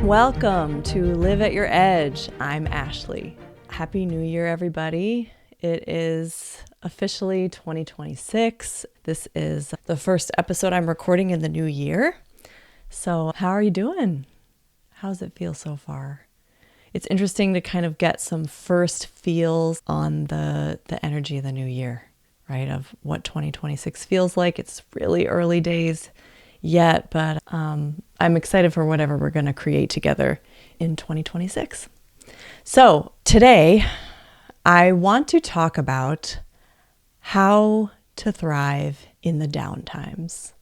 Welcome to Live at Your Edge. I'm Ashley. Happy New Year, everybody. It is officially 2026. This is the first episode I'm recording in the new year. So how are you doing? How's it feel so far? It's interesting to kind of get some first feels on the energy of the new year, right? Of what 2026 feels like. It's really early days yet, but I'm excited for whatever we're going to create together in 2026. So today, I want to talk about how to thrive in the down times.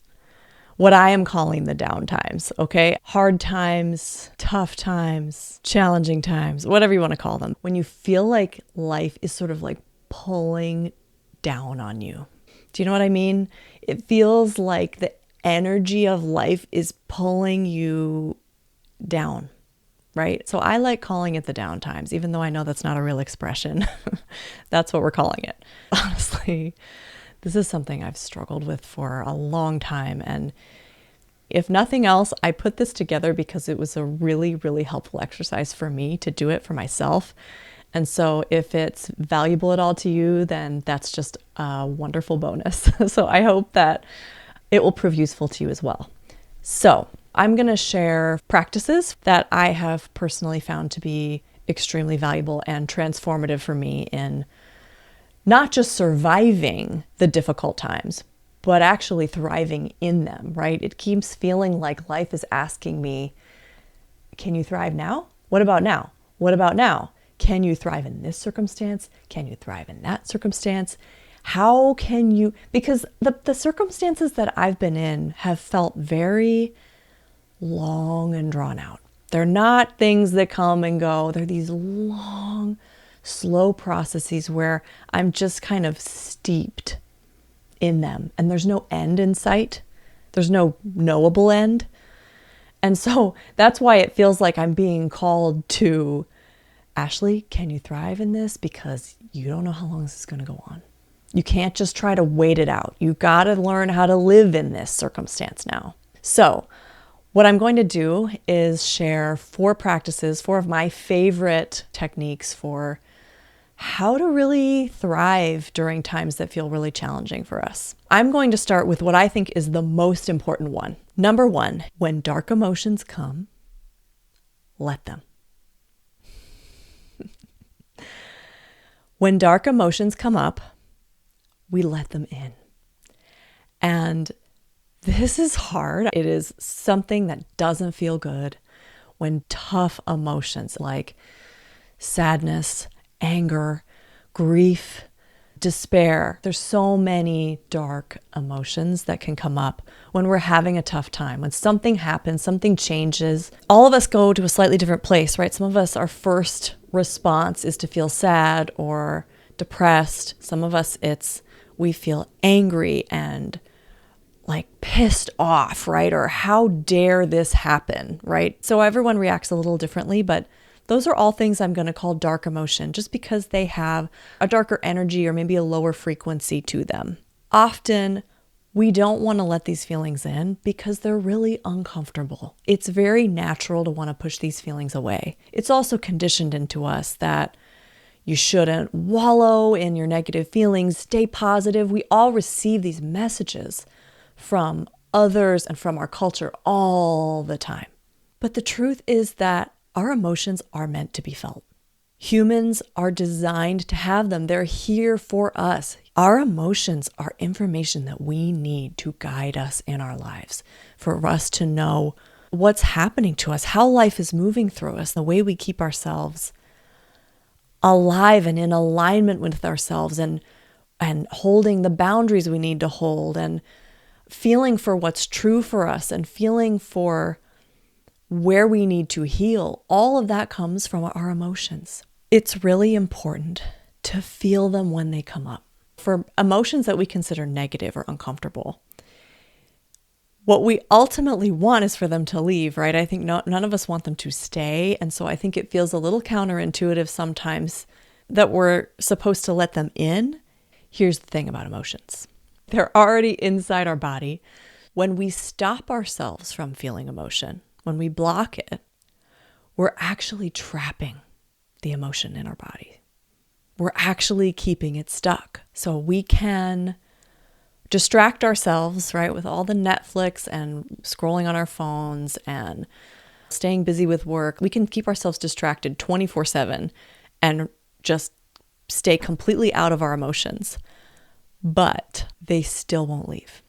What I am calling the down times, okay? Hard times, tough times, challenging times, whatever you want to call them. When you feel like life is sort of like pulling down on you. Do you know what I mean? It feels like the energy of life is pulling you down, right? So I like calling it the down times, even though I know that's not a real expression. That's what we're calling it. Honestly, this is something I've struggled with for a long time. And if nothing else, I put this together because it was a really, really helpful exercise for me to do it for myself. And so if it's valuable at all to you, then that's just a wonderful bonus. So I hope that it will prove useful to you as well. So I'm going to share practices that I have personally found to be extremely valuable and transformative for me in not just surviving the difficult times, but actually thriving in them, right? It keeps feeling like life is asking me, can you thrive now? What about now? What about now? Can you thrive in this circumstance? Can you thrive in that circumstance? How can you, because the circumstances that I've been in have felt very long and drawn out. They're not things that come and go. They're these long, slow processes where I'm just kind of steeped in them and there's no end in sight. There's no knowable end. And so that's why it feels like I'm being called to, Ashley, can you thrive in this? Because you don't know how long this is going to go on. You can't just try to wait it out. You got to learn how to live in this circumstance now. So what I'm going to do is share 4 practices, 4 of my favorite techniques for how to really thrive during times that feel really challenging for us. I'm going to start with what I think is the most important one. Number 1, when dark emotions come, let them. When dark emotions come up, we let them in. And this is hard. It is something that doesn't feel good when tough emotions like sadness, anger, grief, despair. There's so many dark emotions that can come up when we're having a tough time. When something happens, something changes, all of us go to a slightly different place, right? Some of us, our first response is to feel sad or depressed. Some of us, we feel angry and like pissed off, right? Or how dare this happen, right? So everyone reacts a little differently, but those are all things I'm going to call dark emotion just because they have a darker energy or maybe a lower frequency to them. Often we don't want to let these feelings in because they're really uncomfortable. It's very natural to want to push these feelings away. It's also conditioned into us that you shouldn't wallow in your negative feelings, stay positive. We all receive these messages from others and from our culture all the time. But the truth is that our emotions are meant to be felt. Humans are designed to have them. They're here for us. Our emotions are information that we need to guide us in our lives, for us to know what's happening to us, how life is moving through us, the way we keep ourselves alive and in alignment with ourselves and holding the boundaries we need to hold and feeling for what's true for us and feeling for where we need to heal. All of that comes from our emotions. It's really important to feel them when they come up. For emotions that we consider negative or uncomfortable, what we ultimately want is for them to leave, right? I think none of us want them to stay. And so I think it feels a little counterintuitive sometimes that we're supposed to let them in. Here's the thing about emotions. They're already inside our body. When we stop ourselves from feeling emotion, when we block it, we're actually trapping the emotion in our body. We're actually keeping it stuck. So we can distract ourselves, right, with all the Netflix and scrolling on our phones and staying busy with work. We can keep ourselves distracted 24/7 and just stay completely out of our emotions, but they still won't leave.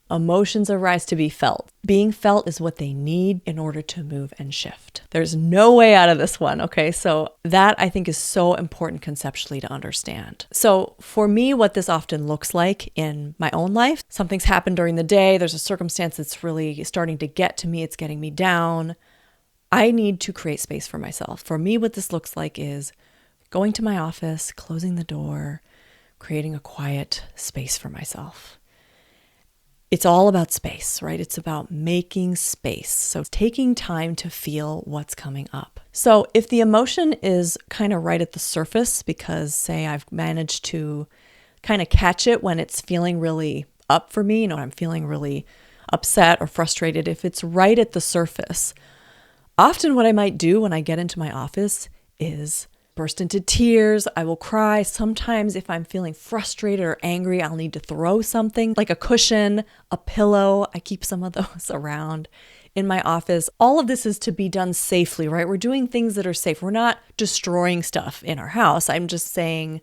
Emotions arise to be felt. Being felt is what they need in order to move and shift. There's no way out of this one, okay? So that I think is so important conceptually to understand. So for me, what this often looks like in my own life, something's happened during the day, there's a circumstance that's really starting to get to me, it's getting me down. I need to create space for myself. For me, what this looks like is going to my office, closing the door, creating a quiet space for myself. It's all about space, right? It's about making space. So taking time to feel what's coming up. So if the emotion is kind of right at the surface, because say I've managed to kind of catch it when it's feeling really up for me, I'm feeling really upset or frustrated, if it's right at the surface, often what I might do when I get into my office is burst into tears. I will cry. Sometimes if I'm feeling frustrated or angry, I'll need to throw something like a cushion, a pillow. I keep some of those around in my office. All of this is to be done safely, right? We're doing things that are safe. We're not destroying stuff in our house. I'm just saying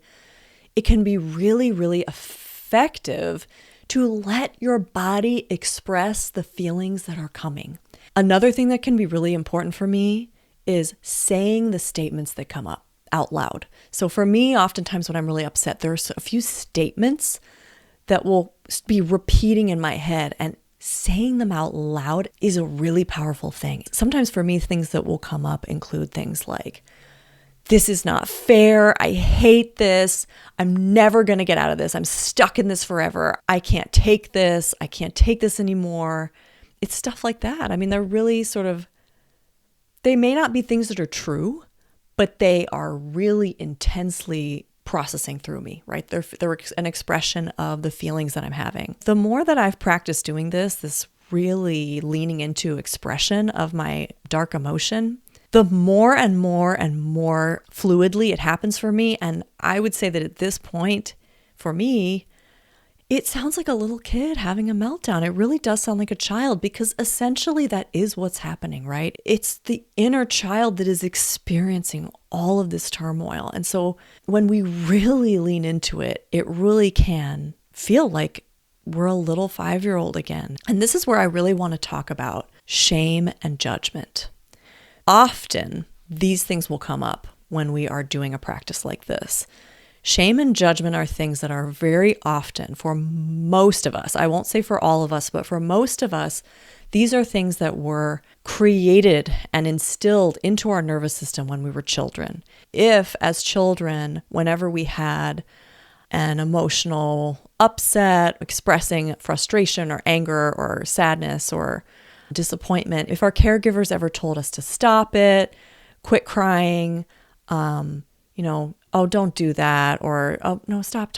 it can be really, really effective to let your body express the feelings that are coming. Another thing that can be really important for me is saying the statements that come up out loud. So for me, oftentimes when I'm really upset, there's a few statements that will be repeating in my head, and saying them out loud is a really powerful thing. Sometimes for me, things that will come up include things like, this is not fair. I hate this. I'm never going to get out of this. I'm stuck in this forever. I can't take this. I can't take this anymore. It's stuff like that. I mean, they're really they may not be things that are true, but they are really intensely processing through me, right? They're an expression of the feelings that I'm having. The more that I've practiced doing this really leaning into expression of my dark emotion, the more and more and more fluidly it happens for me. And I would say that at this point, for me, it sounds like a little kid having a meltdown. It really does sound like a child, because essentially that is what's happening, right? It's the inner child that is experiencing all of this turmoil. And so when we really lean into it, it really can feel like we're a little 5-year-old again. And this is where I really want to talk about shame and judgment. Often these things will come up when we are doing a practice like this. Shame and judgment are things that are very often, for most of us, I won't say for all of us, but for most of us, these are things that were created and instilled into our nervous system when we were children. If, as children, whenever we had an emotional upset, expressing frustration or anger or sadness or disappointment, if our caregivers ever told us to stop it, quit crying, oh, don't do that, or, oh, no, stop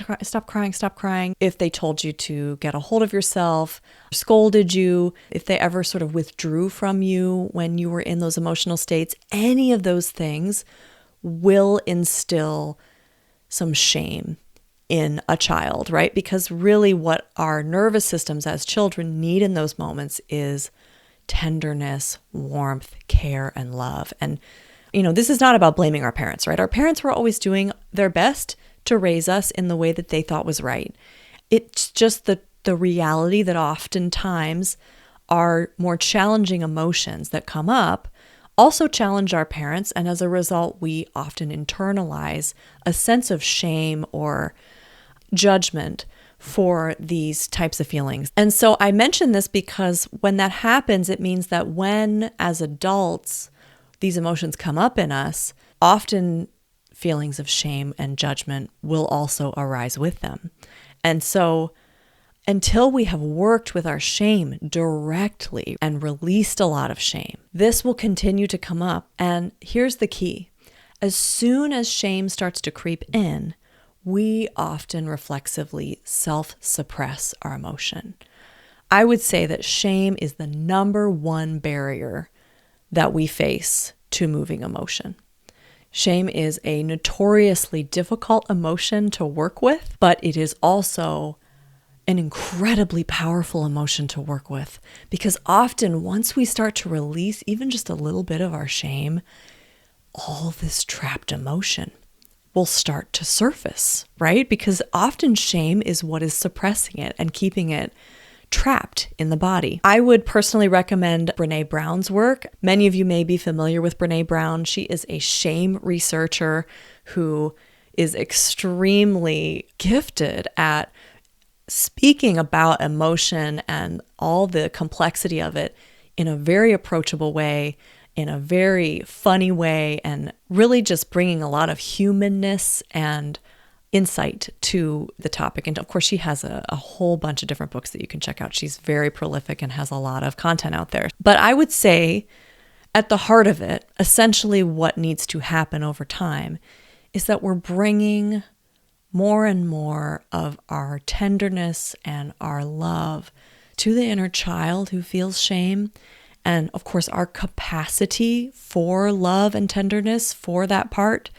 crying. If they told you to get a hold of yourself, scolded you, if they ever sort of withdrew from you when you were in those emotional states, any of those things will instill some shame in a child, right? Because really what our nervous systems as children need in those moments is tenderness, warmth, care, and love. And this is not about blaming our parents, right? Our parents were always doing their best to raise us in the way that they thought was right. It's just the reality that oftentimes our more challenging emotions that come up also challenge our parents. And as a result, we often internalize a sense of shame or judgment for these types of feelings. And so I mention this because when that happens, it means that when, as adults, these emotions come up in us, often feelings of shame and judgment will also arise with them. And so until we have worked with our shame directly and released a lot of shame, this will continue to come up. And here's the key. As soon as shame starts to creep in, we often reflexively self-suppress our emotion. I would say that shame is the number one barrier that we face to moving emotion. Shame is a notoriously difficult emotion to work with, but it is also an incredibly powerful emotion to work with, because often once we start to release even just a little bit of our shame, all this trapped emotion will start to surface, right? Because often shame is what is suppressing it and keeping it trapped in the body. I would personally recommend Brené Brown's work. Many of you may be familiar with Brené Brown. She is a shame researcher who is extremely gifted at speaking about emotion and all the complexity of it in a very approachable way, in a very funny way, and really just bringing a lot of humanness and insight to the topic. And of course, she has a whole bunch of different books that you can check out. She's very prolific and has a lot of content out there. But I would say at the heart of it, essentially what needs to happen over time is that we're bringing more and more of our tenderness and our love to the inner child who feels shame. And of course, our capacity for love and tenderness for that part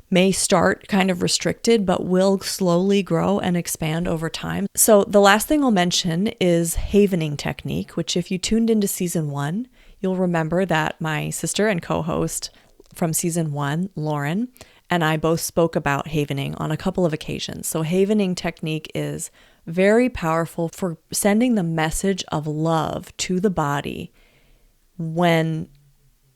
may start kind of restricted, but will slowly grow and expand over time. So the last thing I'll mention is havening technique, which if you tuned into season 1, you'll remember that my sister and co-host from season 1, Lauren, and I both spoke about havening on a couple of occasions. So havening technique is very powerful for sending the message of love to the body when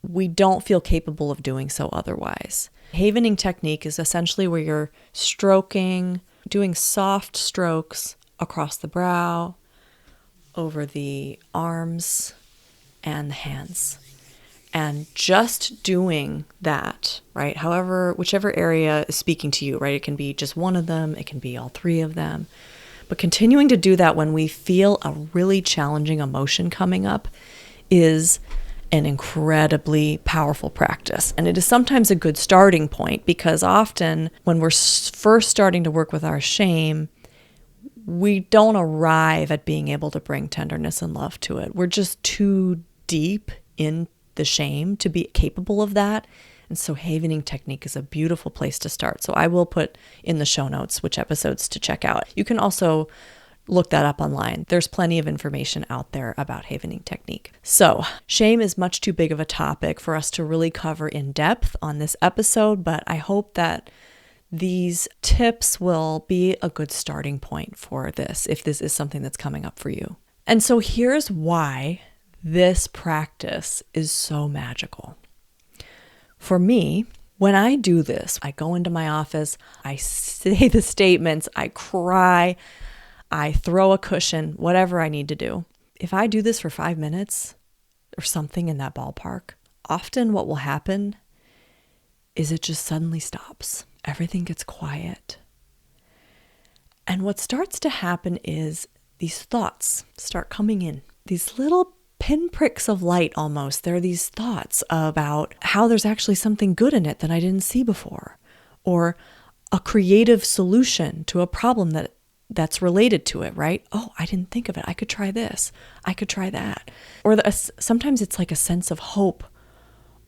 we don't feel capable of doing so otherwise. Havening technique is essentially where you're stroking, doing soft strokes across the brow, over the arms and the hands. And just doing that, right? However, whichever area is speaking to you, right? It can be just one of them, it can be all three of them. But continuing to do that when we feel a really challenging emotion coming up is an incredibly powerful practice. And it is sometimes a good starting point, because often when we're first starting to work with our shame, we don't arrive at being able to bring tenderness and love to it. We're just too deep in the shame to be capable of that. And so havening technique is a beautiful place to start. So I will put in the show notes which episodes to check out. You can also look that up online. There's plenty of information out there about havening technique. So shame is much too big of a topic for us to really cover in depth on this episode, but I hope that these tips will be a good starting point for this, if this is something that's coming up for you. And so here's why this practice is so magical. For me, when I do this, I go into my office, I say the statements, I cry, I throw a cushion, whatever I need to do. If I do this for 5 minutes or something in that ballpark, often what will happen is it just suddenly stops. Everything gets quiet. And what starts to happen is these thoughts start coming in, these little pinpricks of light almost. There are these thoughts about how there's actually something good in it that I didn't see before, or a creative solution to a problem that's related to it, right? Oh, I didn't think of it. I could try this. I could try that. Or sometimes it's like a sense of hope,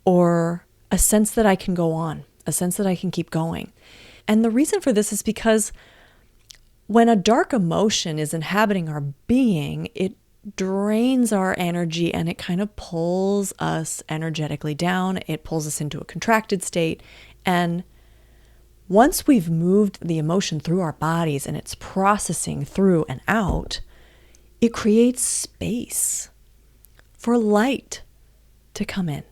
or a sense that I can go on, a sense that I can keep going. And the reason for this is because when a dark emotion is inhabiting our being, it drains our energy and it kind of pulls us energetically down. It pulls us into a contracted state. And once we've moved the emotion through our bodies and it's processing through and out, it creates space for light to come in.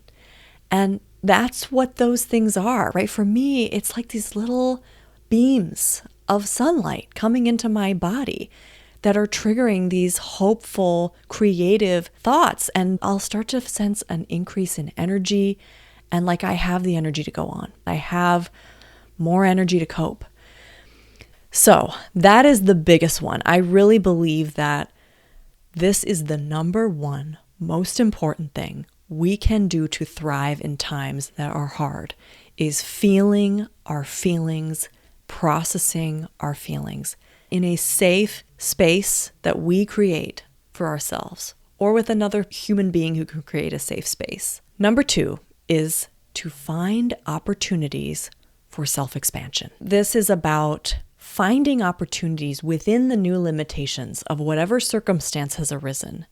And that's what those things are, right? For me, it's like these little beams of sunlight coming into my body that are triggering these hopeful, creative thoughts. And I'll start to sense an increase in energy, and like I have the energy to go on. I have more energy to cope. So that is the biggest one. I really believe that this is the number one most important thing we can do to thrive in times that are hard, is feeling our feelings, processing our feelings in a safe space that we create for ourselves, or with another human being who can create a safe space. Number 2 is to find opportunities for self-expansion. This is about finding opportunities within the new limitations of whatever circumstance has arisen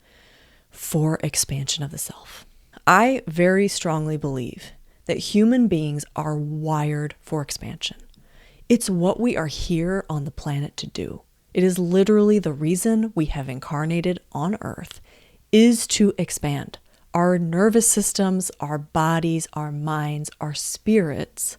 for expansion of the self. I very strongly believe that human beings are wired for expansion. It's what we are here on the planet to do. It is literally the reason we have incarnated on Earth is to expand. Our nervous systems, our bodies, our minds, our spirits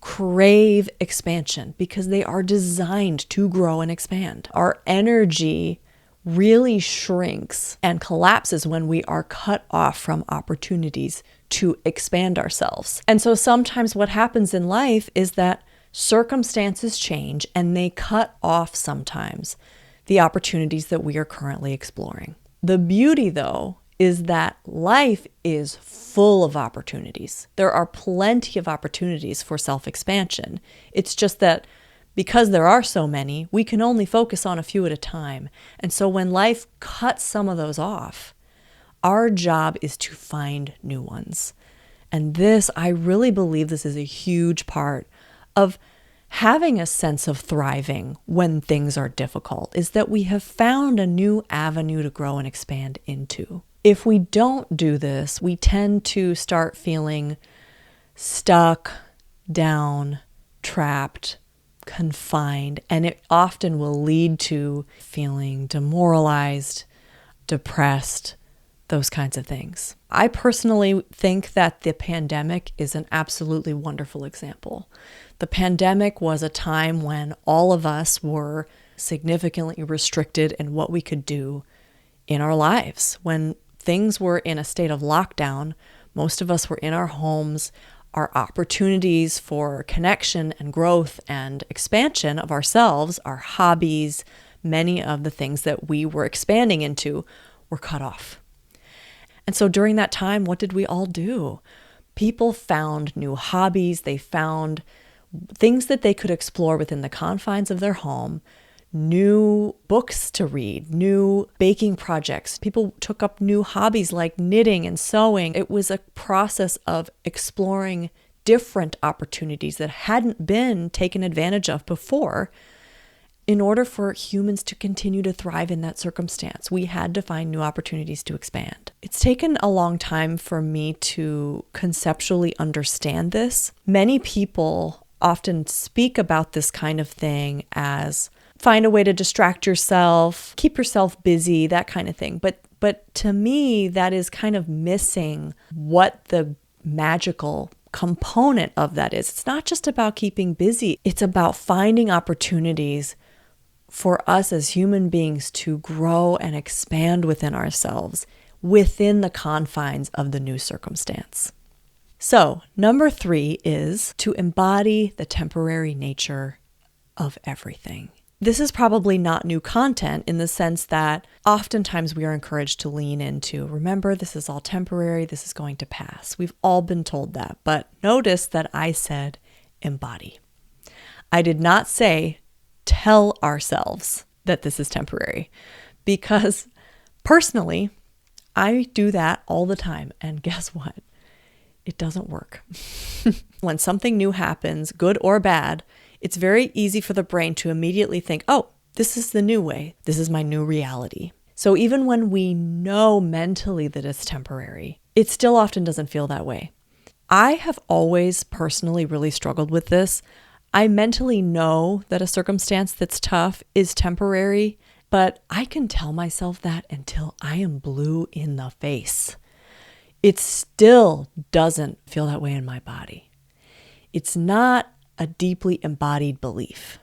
crave expansion because they are designed to grow and expand. Our energy really shrinks and collapses when we are cut off from opportunities to expand ourselves. And so sometimes what happens in life is that circumstances change and they cut off sometimes the opportunities that we are currently exploring. The beauty, though, is that life is full of opportunities. There are plenty of opportunities for self-expansion. It's just that because there are so many, we can only focus on a few at a time. And so when life cuts some of those off, our job is to find new ones. And this, I really believe this is a huge part of having a sense of thriving when things are difficult, is that we have found a new avenue to grow and expand into. If we don't do this, we tend to start feeling stuck, down, trapped, confined, and it often will lead to feeling demoralized, depressed, those kinds of things. I personally think that the pandemic is an absolutely wonderful example. The pandemic was a time when all of us were significantly restricted in what we could do in our lives. When things were in a state of lockdown, most of us were in our homes. Our opportunities for connection and growth and expansion of ourselves, our hobbies, many of the things that we were expanding into were cut off. And so during that time, what did we all do? People found new hobbies. They found things that they could explore within the confines of their home, new books to read, new baking projects. People took up new hobbies like knitting and sewing. It was a process of exploring different opportunities that hadn't been taken advantage of before. In order for humans to continue to thrive in that circumstance, we had to find new opportunities to expand. It's taken a long time for me to conceptually understand this. Many people often speak about this kind of thing as find a way to distract yourself, keep yourself busy, that kind of thing. But to me, that is kind of missing what the magical component of that is. It's not just about keeping busy. It's about finding opportunities for us as human beings to grow and expand within ourselves, within the confines of the new circumstance. So, number 3 is to embody the temporary nature of everything. This is probably not new content in the sense that oftentimes we are encouraged to lean into, remember, this is all temporary, this is going to pass. We've all been told that, but notice that I said embody. I did not say tell ourselves that this is temporary, because personally, I do that all the time, and guess what? It doesn't work. When something new happens, good or bad, it's very easy for the brain to immediately think, oh, this is the new way. This is my new reality. So even when we know mentally that it's temporary, it still often doesn't feel that way. I have always personally really struggled with this. I mentally know that a circumstance that's tough is temporary, but I can tell myself that until I am blue in the face. It still doesn't feel that way in my body. It's not a deeply embodied belief.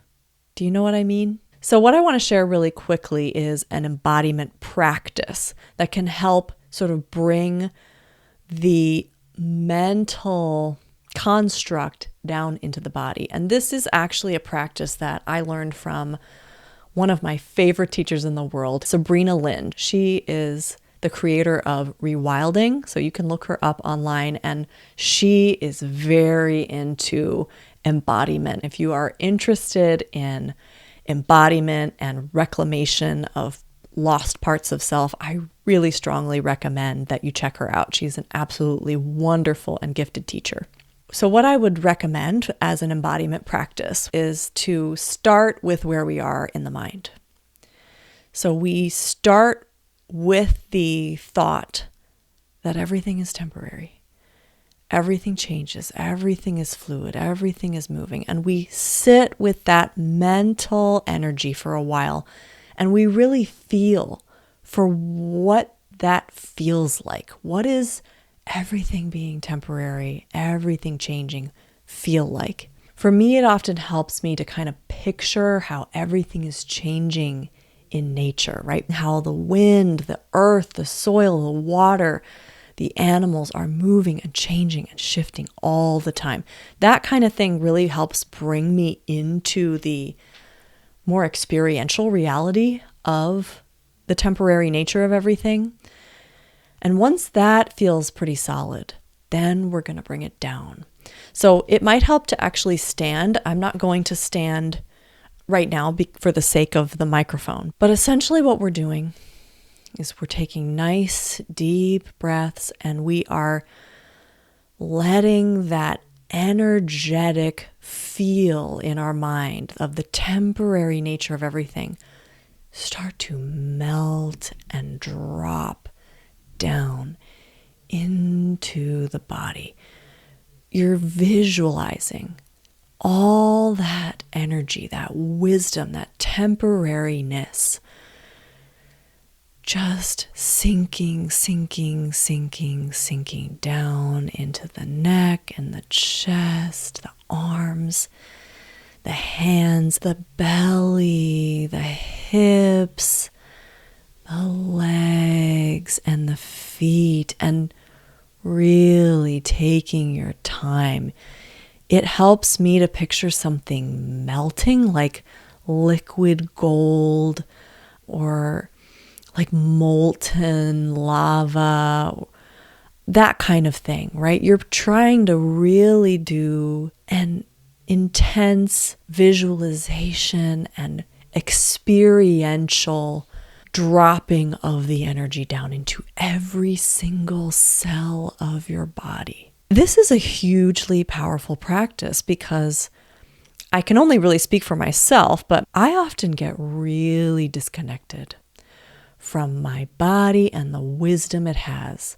Do you know what I mean? So what I want to share really quickly is an embodiment practice that can help sort of bring the mental construct down into the body. And this is actually a practice that I learned from one of my favorite teachers in the world, Sabrina Lind. She is the creator of Rewilding, so you can look her up online, and she is very into embodiment. If you are interested in embodiment and reclamation of lost parts of self, I really strongly recommend that you check her out. She's an absolutely wonderful and gifted teacher. So what I would recommend as an embodiment practice is to start with where we are in the mind. So we start with the thought that everything is temporary. Everything changes, everything is fluid, everything is moving. And we sit with that mental energy for a while, and we really feel for what that feels like. What is everything being temporary, everything changing feel like? For me, it often helps me to kind of picture how everything is changing in nature, right? How the wind, the earth, the soil, the water, the animals are moving and changing and shifting all the time. That kind of thing really helps bring me into the more experiential reality of the temporary nature of everything. And once that feels pretty solid, then we're going to bring it down. So it might help to actually stand. I'm not going to stand right now for the sake of the microphone. But essentially what we're doing is we're taking nice, deep breaths, and we are letting that energetic feel in our mind of the temporary nature of everything start to melt and drop down into the body. You're visualizing all that energy, that wisdom, that temporariness just sinking down into the neck and the chest, the arms, the hands, the belly, the hips, the legs, and the feet, and really taking your time. It helps me to picture something melting, like liquid gold or like molten lava, that kind of thing, right? You're trying to really do an intense visualization and experiential dropping of the energy down into every single cell of your body. This is a hugely powerful practice because I can only really speak for myself, but I often get really disconnected from my body and the wisdom it has.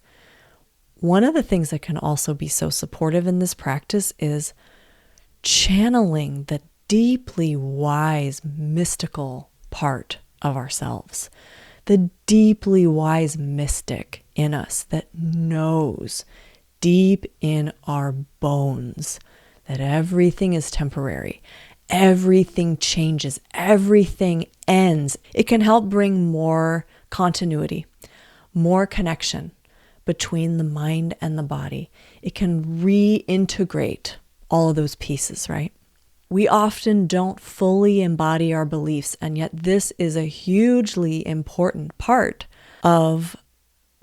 One of the things that can also be so supportive in this practice is channeling the deeply wise, mystical part of ourselves, the deeply wise mystic in us that knows deep in our bones that everything is temporary. Everything changes, everything ends. It can help bring more continuity, more connection between the mind and the body. It can reintegrate all of those pieces, right? We often don't fully embody our beliefs, and yet this is a hugely important part of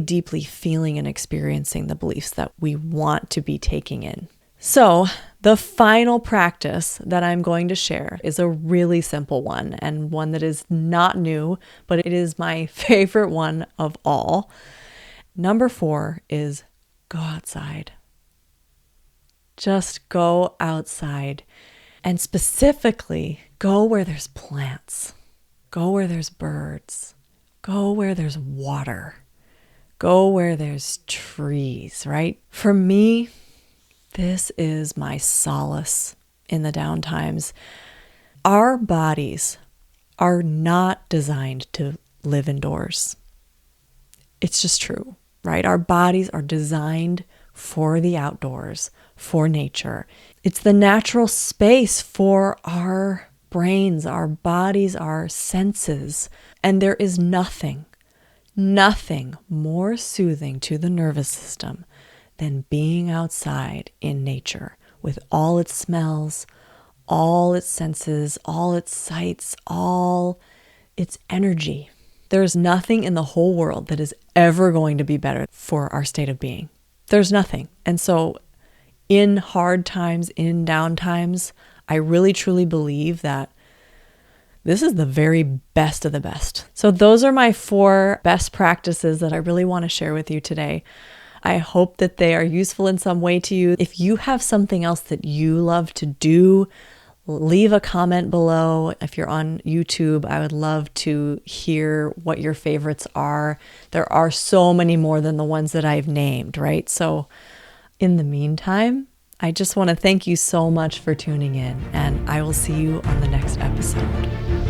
deeply feeling and experiencing the beliefs that we want to be taking in. So the final practice that I'm going to share is a really simple one, and one that is not new, but it is my favorite one of all. Number 4 is go outside. Just go outside, and specifically go where there's plants, go where there's birds, go where there's water, go where there's trees, right? For me, this is my solace in the down times. Our bodies are not designed to live indoors. It's just true, right? Our bodies are designed for the outdoors, for nature. It's the natural space for our brains, our bodies, our senses. And there is nothing more soothing to the nervous system than being outside in nature with all its smells, all its senses, all its sights, all its energy. There's nothing in the whole world that is ever going to be better for our state of being. There's nothing. And so in hard times, in down times, I really truly believe that this is the very best of the best. So those are my 4 best practices that I really want to share with you today. I hope that they are useful in some way to you. If you have something else that you love to do, leave a comment below. If you're on YouTube, I would love to hear what your favorites are. There are so many more than the ones that I've named, right? So in the meantime, I just want to thank you so much for tuning in, and I will see you on the next episode.